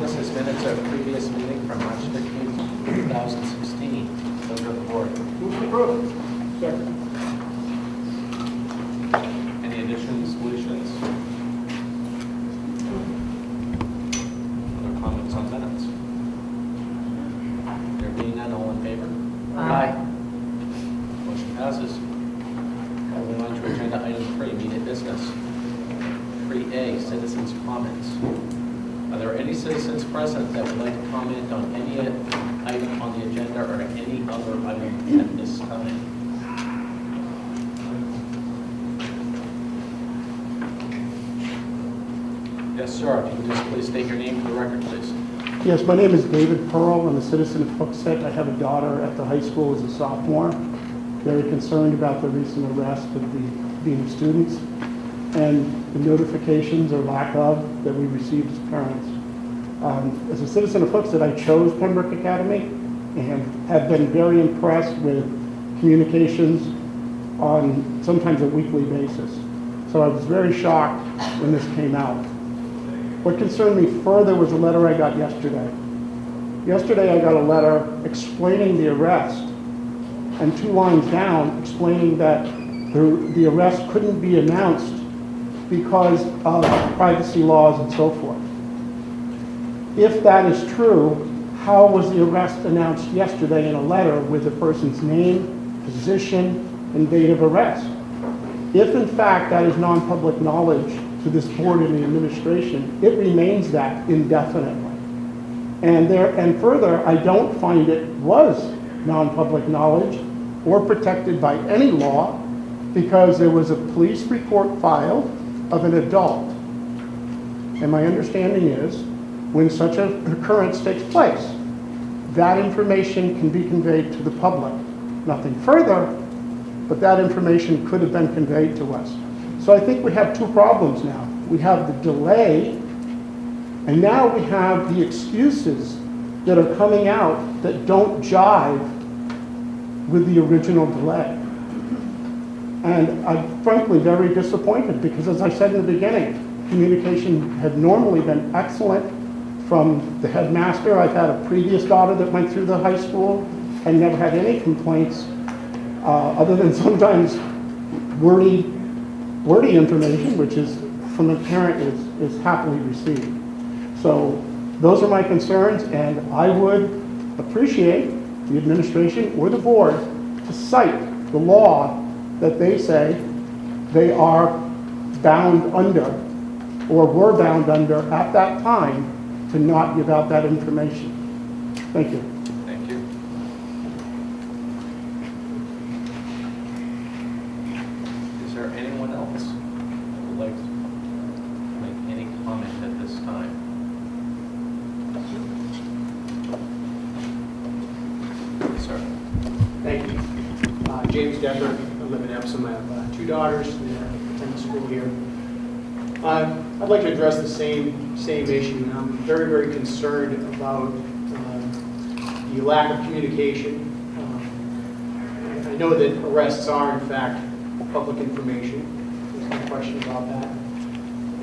business is minutes of previous meeting from March 15th, 2016. Pleasure of the board. Move to approve. Second. Any additions, deletions? Other comments on minutes? There being none, all in favor? Aye. Motion passes. Moving on to agenda item 3, immediate business. 3A, citizens' comments. Are there any citizens present that would like to comment on any item on the agenda or any other item at this time? Yes, sir. If you could just please state your name for the record, please. Yes, my name is David Pearl. I'm a citizen of Hooksett. I have a daughter at the high school as a sophomore. Very concerned about the recent arrest of the dean of students and the notifications or lack of that we received as parents. As a citizen of Hooksett, I chose Pembroke Academy and have been very impressed with communications on sometimes a weekly basis. So I was very shocked when this came out. What concerned me further was a letter I got yesterday. Yesterday I got a letter explaining the arrest and 2 lines down explaining that the arrest couldn't be announced because of privacy laws and so forth. If that is true, how was the arrest announced yesterday in a letter with the person's name, position, and date of arrest? If in fact that is non-public knowledge to this board and the administration, it remains that indefinitely. And further, I don't find it was non-public knowledge or protected by any law because there was a police report filed of an adult. And my understanding is when such an occurrence takes place, that information can be conveyed to the public. Nothing further, but that information could have been conveyed to us. So I think we have 2 problems now. We have the delay, and now we have the excuses that are coming out that don't jive with the original delay. And I'm frankly very disappointed because, as I said in the beginning, communication had normally been excellent from the headmaster. I've had a previous daughter that went through the high school and never had any complaints other than sometimes wordy information, which is from a parent is happily received. So those are my concerns, and I would appreciate the administration or the board to cite the law that they say they are bound under or were bound under at that time to not give out that information. Thank you. Thank you. Is there anyone else who would like to make any comment at this time? Yes, sir. Thank you. James Decker. I live in Epsom. I have 2 daughters that attend the school here. I'd like to address the same issue, and I'm very, very concerned about the lack of communication. I know that arrests are, in fact, public information. There's no question about that.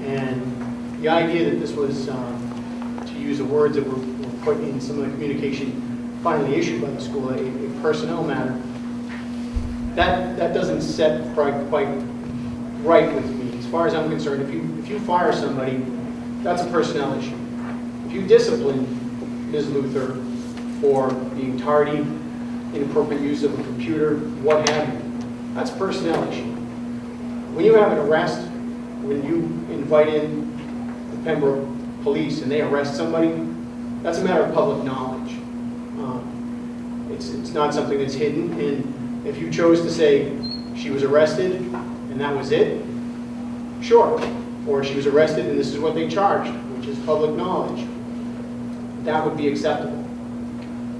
And the idea that this was, to use the words that were put in some of the communication finally issued by the school, a personnel matter, that doesn't set quite right with me. As far as I'm concerned, if you fire somebody, that's a personnel issue. If you discipline Ms. Luther for being tardy, inappropriate use of a computer, what have you, that's a personnel issue. When you have an arrest, when you invite in the Pembroke police and they arrest somebody, that's a matter of public knowledge. It's not something that's hidden, and if you chose to say she was arrested and that was it, sure. Or she was arrested and this is what they charged, which is public knowledge. That would be acceptable.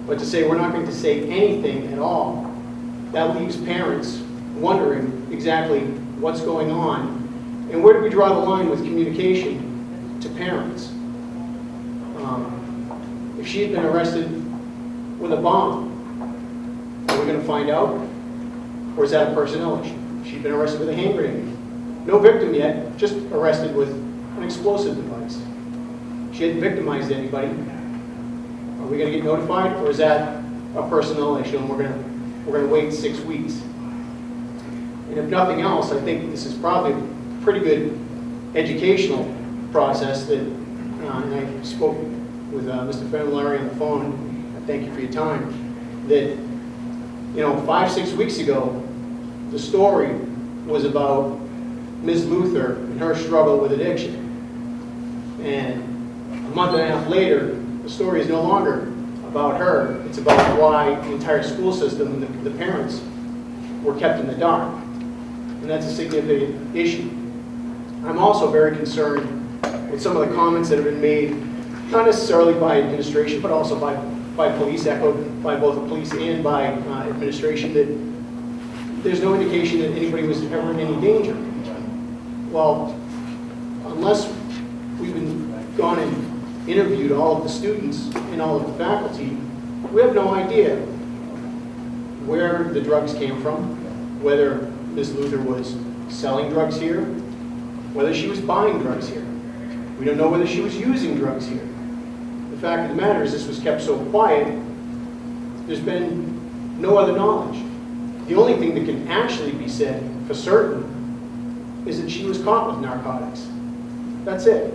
But to say we're not going to say anything at all, that leaves parents wondering exactly what's going on. And where do we draw the line with communication to parents? If she had been arrested with a bomb, are we going to find out? Or is that a personnel issue? She'd been arrested with a hand grenade. No victim yet, just arrested with an explosive device. she hadn't victimized anybody. Are we going to get notified, or is that a personnel issue and we're going to wait 6 weeks? And if nothing else, I think this is probably a pretty good educational process that, and I spoke with Mr. Fenolari on the phone, I thank you for your time, that, 5, 6 weeks ago, the story was about Ms. Luther and her struggle with addiction. And a month and a half later, the story is no longer about her. It's about why the entire school system and the parents were kept in the dark. And that's a significant issue. I'm also very concerned with some of the comments that have been made, not necessarily by administration, but also by police, echoed by both the police and by administration, that there's no indication that anybody was ever in any danger. Well, unless we've gone and interviewed all of the students and all of the faculty, we have no idea where the drugs came from, whether Ms. Luther was selling drugs here, whether she was buying drugs here. We don't know whether she was using drugs here. The fact of the matter is this was kept so quiet, there's been no other knowledge. The only thing that can actually be said for certain is that she was caught with narcotics. That's it.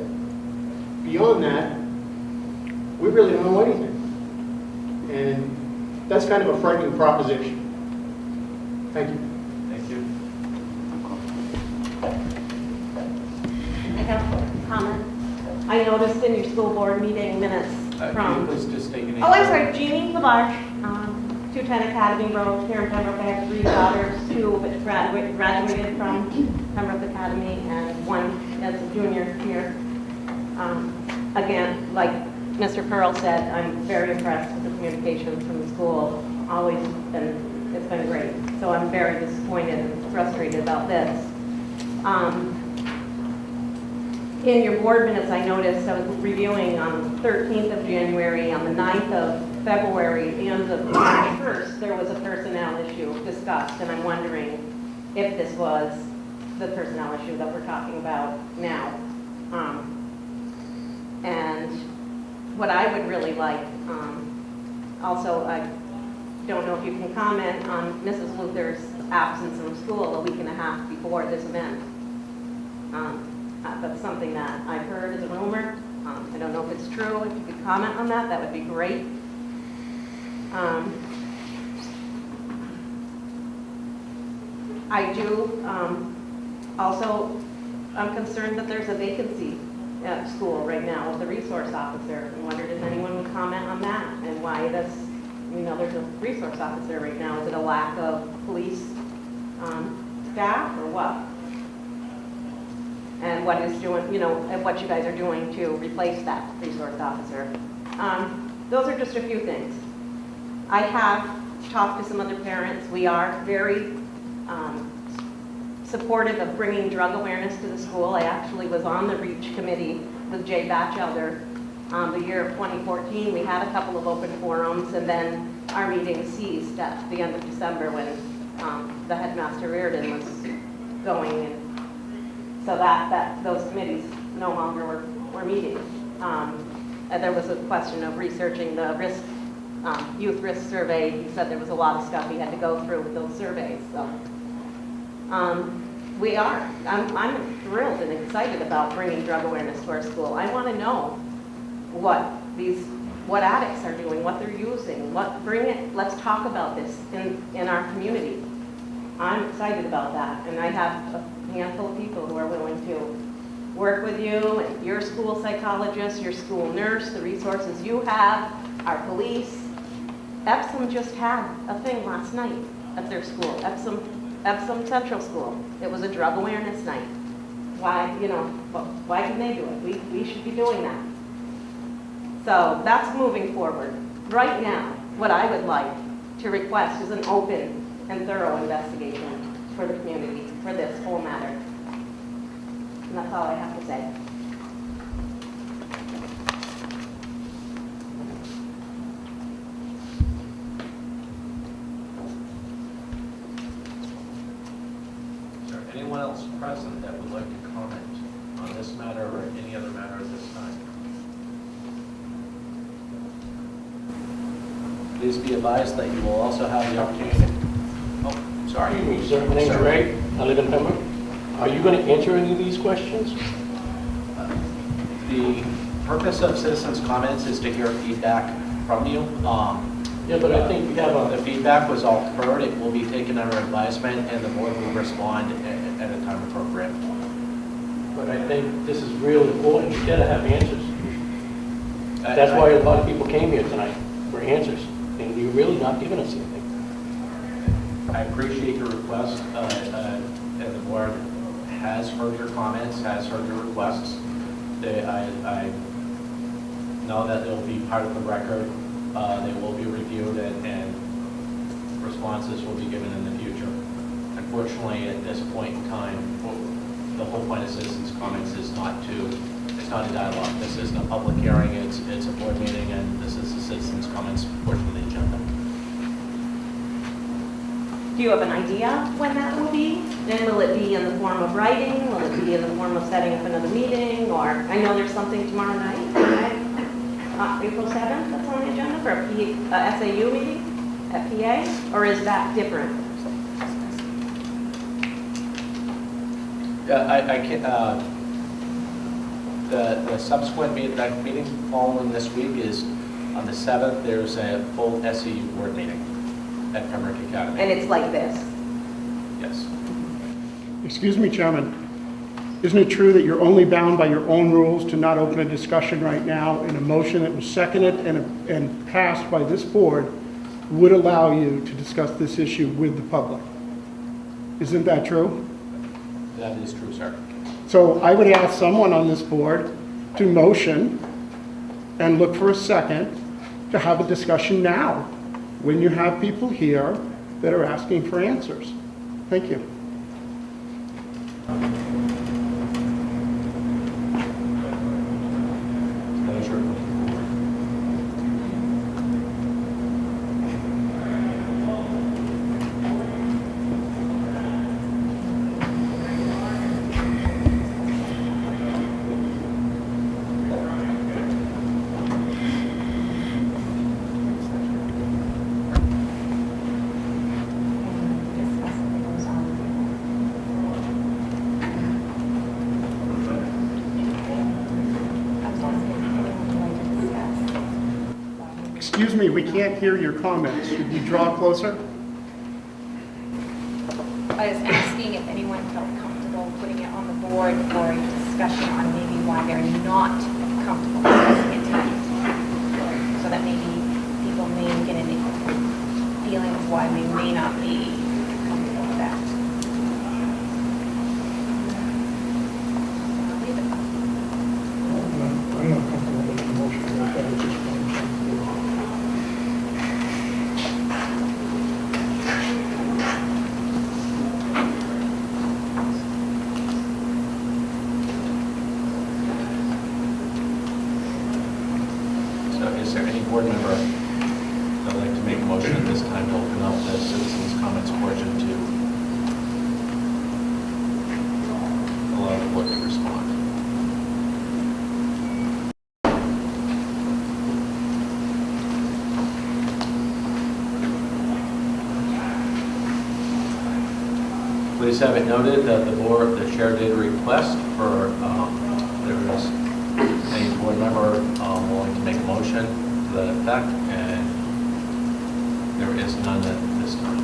Beyond that, we really don't know anything. And that's kind of a frightening proposition. Thank you. Thank you. I have a comment. I noticed in your school board meeting minutes from... Jean was just taking a... Oh, I'm sorry, Jeannie Labarge, 210 Academy Road, here in Pembroke. I have 3 daughters, 2 graduated from Pembroke Academy, and 1 as a junior here. Again, like Mr. Pearl said, I'm very impressed with the communications from the school. Always been, it's been great. So I'm very disappointed and frustrated about this. In your board minutes, I noticed I was reviewing on the 13th of January, on the 9th of February, and the March 1st, there was a personnel issue discussed, and I'm wondering if this was the personnel issue that we're talking about now. And what I would really like, also, I don't know if you can comment on Mrs. Luther's absence from school a week and a half before this event. That's something that I've heard as a rumor. I don't know if it's true. If you could comment on that, that would be great. I do also, I'm concerned that there's a vacancy at school right now with the resource officer. I wondered if anyone would comment on that and why this, there's a resource officer right now. Is it a lack of police staff or what? And what is doing, and what you guys are doing to replace that resource officer. Those are just a few things. I have talked to some other parents. We are very supportive of bringing drug awareness to the school. I actually was on the REACH committee with Jay Batchelder the year of 2014. We had a couple of open forums, and then our meeting ceased at the end of December when the headmaster Reardon was going, and so that those committees no longer were meeting. There was a question of researching the risk, youth risk survey. He said there was a lot of stuff he had to go through with those surveys. So I'm thrilled and excited about bringing drug awareness to our school. I want to know what addicts are doing, what they're using, let's talk about this in our community. I'm excited about that, and I have a handful of people who are willing to work with you, and your school psychologist, your school nurse, the resources you have, our police. Epsom just had a thing last night at their school, Epsom Central School. It was a drug awareness night. Why can they do it? We should be doing that. So that's moving forward. Right now, what I would like to request is an open and thorough investigation for the community, for this whole matter. And that's all I have to say. Is there anyone else present that would like to comment on this matter or any other matter at this time? Please be advised that you will also have the opportunity. Oh, sorry. Excuse me, sir. My name's Ray. I live in Pembroke. Are you going to answer any of these questions? The purpose of citizens' comments is to hear feedback from you. Yeah, but I think we have The feedback was all heard. It will be taken under advisement, and the board will respond at a time appropriate. But I think this is real important. You gotta have answers. That's why a lot of people came here tonight, for answers. And you're really not giving us anything. I appreciate your request, and the board has heard your comments, has heard your requests. I know that they'll be part of the record. They will be reviewed, and responses will be given in the future. Unfortunately, at this point in time, the whole point of citizens' comments is it's not a dialogue. This isn't a public hearing, it's a board meeting, and this is the citizens' comments portion of the agenda. Do you have an idea when that will be? And will it be in the form of writing? Will it be in the form of setting up another meeting? Or, I know there's something tomorrow night, right? April 7th, that's on the agenda for a SAU meeting at PA? Or is that different? I can't, the subsequent meeting following this week is on the 7th. There's a full SEU board meeting at Pembroke Academy. And it's like this? Yes. Excuse me, Chairman. Isn't it true that you're only bound by your own rules to not open a discussion right now, and a motion that was seconded and passed by this board would allow you to discuss this issue with the public? Isn't that true? That is true, sir. So I would ask someone on this board to motion and look for a second to have a discussion now, when you have people here that are asking for answers. Thank you. That is your Excuse me, we can't hear your comments. Should you draw closer? I was asking if anyone felt comfortable putting it on the board for a discussion on maybe why they're not comfortable discussing it tonight. So that maybe people may get any feeling of why we may not be comfortable with that. I'm not comfortable with the motion like that at this point. So is there any board member that would like to make a motion at this time to open up the citizens' comments portion to allow the board to respond? Please have it noted that the chair did request for, there is any board member willing to make a motion to that effect, and there is none at this time.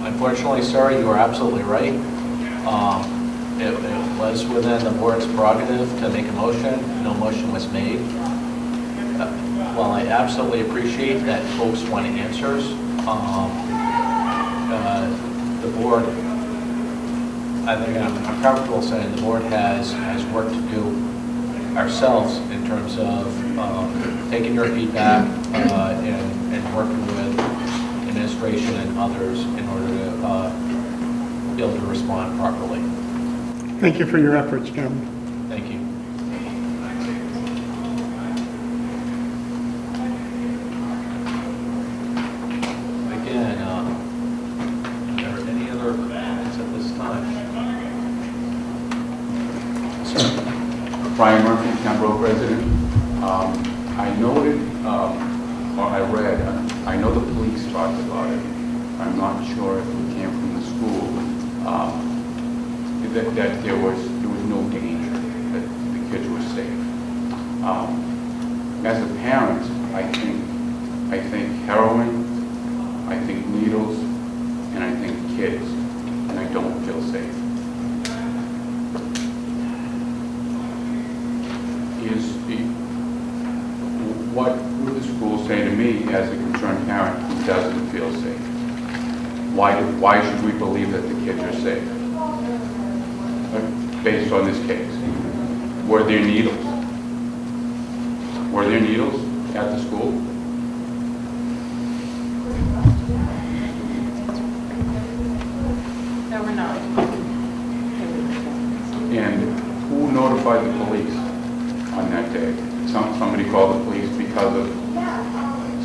Unfortunately, sir, you are absolutely right. It was within the board's prerogative to make a motion. No motion was made. While I absolutely appreciate that folks want answers, the board, I think I'm comfortable saying the board has work to do ourselves in terms of taking your feedback and working with administration and others in order to be able to respond properly. Thank you for your efforts, Chairman. Thank you. Pembroke resident. I noted, or I read, I know the police talked about it. I'm not sure if it came from the school, that there was no danger, that the kids were safe. As a parent, I think heroin, I think needles, and I think kids, and I don't feel safe. What would the school say to me as a concerned parent who doesn't feel safe? Why should we believe that the kids are safe? Based on this case. Were there needles? Were there needles at the school? There were not. And who notified the police on that day? Somebody called the police because of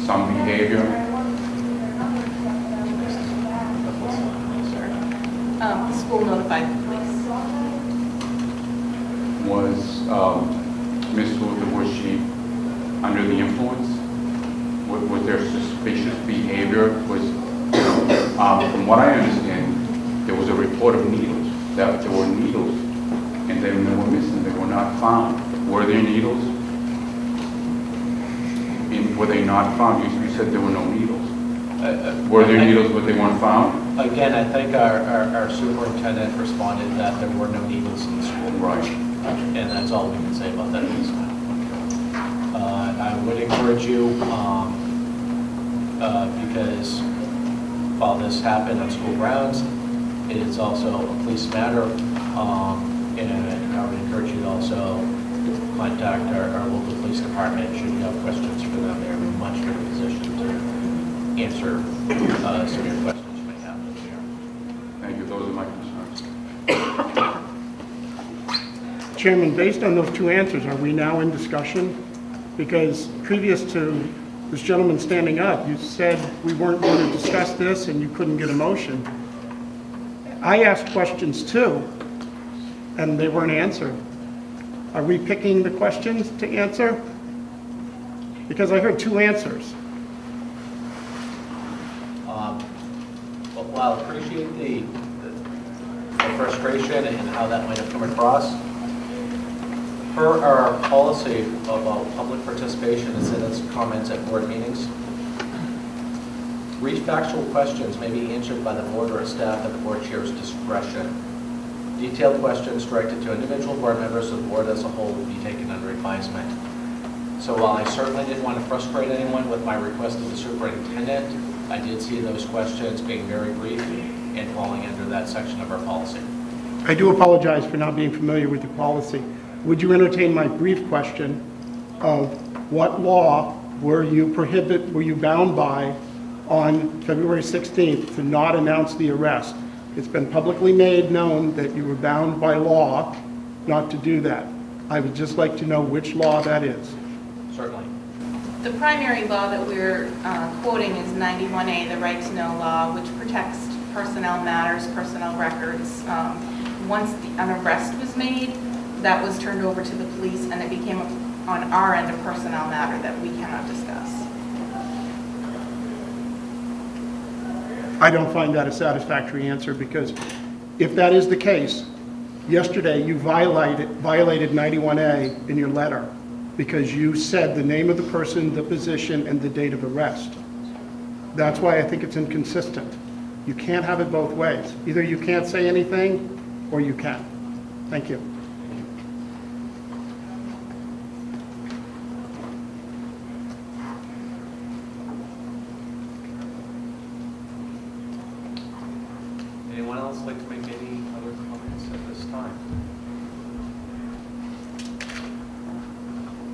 some behavior? The school notified the police. Was Miss Luther, was she under the influence? Was there suspicious behavior? From what I understand, there was a report of needles, that there were needles, and then they were missing, they were not found. Were there needles? Were they not found? You said there were no needles. Were there needles, but they weren't found? Again, I think our superintendent responded that there were no needles in the school. Right. And that's all we can say about that at this time. I would encourage you, because while this happened on school grounds, it is also a police matter, and I would encourage you to also contact our local police department should you have questions for them. They're in a much better position to answer some of your questions you may have this year. Thank you. Those are my concerns. Chairman, based on those two answers, are we now in discussion? Because previous to this gentleman standing up, you said we weren't going to discuss this and you couldn't get a motion. I asked questions too, and they weren't answered. Are we picking the questions to answer? Because I heard two answers. While I appreciate the frustration and how that might have come across, per our policy about public participation and citizens' comments at board meetings, brief factual questions may be answered by the board or staff at the board chair's discretion. Detailed questions directed to individual board members of the board as a whole will be taken under advisement. So while I certainly didn't want to frustrate anyone with my request of the superintendent, I did see those questions being very brief and falling under that section of our policy. I do apologize for not being familiar with the policy. Would you entertain my brief question of what law were you bound by on February 16th to not announce the arrest? It's been publicly made known that you were bound by law not to do that. I would just like to know which law that is. Certainly. The primary law that we're quoting is 91A, the Right to Know law, which protects personnel matters, personnel records. Once an arrest was made, that was turned over to the police, and it became, on our end, a personnel matter that we cannot discuss. I don't find that a satisfactory answer, because if that is the case, yesterday you violated 91A in your letter because you said the name of the person, the position, and the date of arrest. That's why I think it's inconsistent. You can't have it both ways. Either you can't say anything or you can. Thank you. Anyone else like to make any other comments at this time?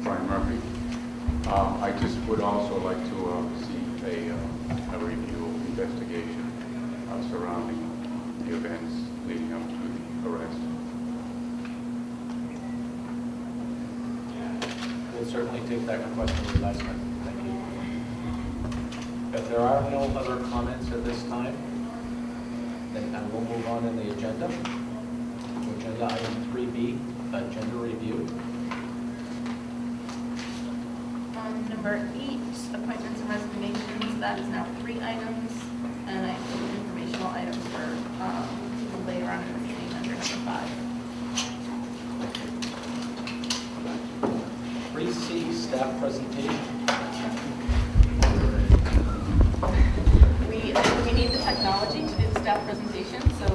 Brian Murphy. I just would also like to see a review of investigation surrounding the events leading up to the arrest. We'll certainly take that request for advisement. Thank you. If there are no other comments at this time, then I will move on in the agenda. Agenda item 3B, agenda review. Number 8, appointments and resignations, that is now 3 items, and I put informational items for people later on in the meeting under number 5. 3C, staff presentation. We need the technology to do the staff presentation, so